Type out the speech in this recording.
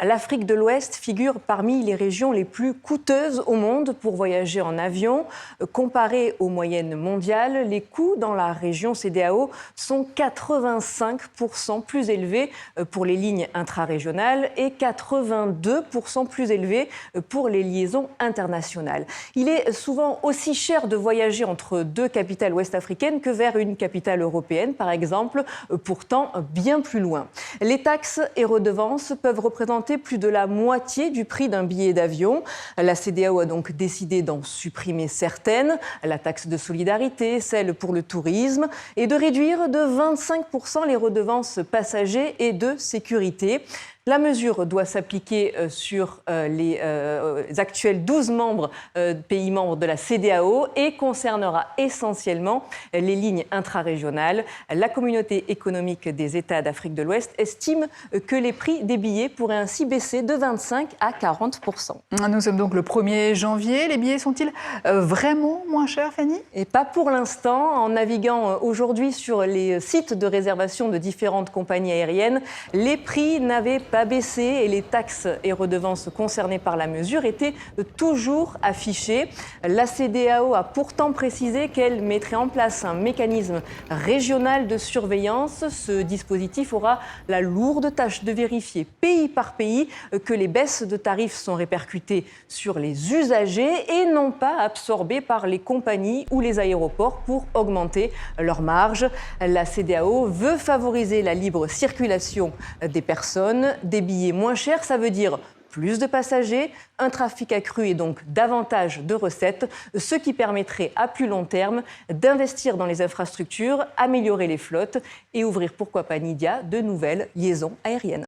L'Afrique de l'Ouest figure parmi les régions les plus coûteuses au monde pour voyager en avion. Comparé aux moyennes mondiales, les coûts dans la région CEDEAO sont 85% plus élevés pour les lignes intrarégionales et 82% plus élevés pour les liaisons internationales. Il est souvent aussi cher de voyager entre deux capitales ouest-africaines que vers une capitale européenne, par exemple, pourtant bien plus loin. Les taxes et redevances peuvent représenter plus de la moitié du prix d'un billet d'avion. La CEDEAO a donc décidé d'en supprimer certaines, la taxe de solidarité, celle pour le tourisme, et de réduire de 25% les redevances passagers et de sécurité. La mesure doit s'appliquer sur les actuels 12 pays membres de la CEDEAO et concernera essentiellement les lignes intrarégionales. La communauté économique des États d'Afrique de l'Ouest estime que les prix des billets pourraient ainsi baisser de 25 à 40%. Nous sommes donc le 1er janvier. Les billets sont-ils vraiment moins chers, Fanny ? Et pas pour l'instant. En naviguant aujourd'hui sur les sites de réservation de différentes compagnies aériennes, les prix n'avaient pas baissé et les taxes et redevances concernées par la mesure étaient toujours affichées. La CEDEAO a pourtant précisé qu'elle mettrait en place un mécanisme régional de surveillance. Ce dispositif aura la lourde tâche de vérifier pays par pays que les baisses de tarifs sont répercutées sur les usagers et non pas absorbées par les compagnies ou les aéroports pour augmenter leurs marges. La CEDEAO veut favoriser la libre circulation des personnes, des billets moins chers, ça veut dire plus de passagers, un trafic accru et donc davantage de recettes, ce qui permettrait à plus long terme d'investir dans les infrastructures, améliorer les flottes et ouvrir, pourquoi pas Nidia, de nouvelles liaisons aériennes.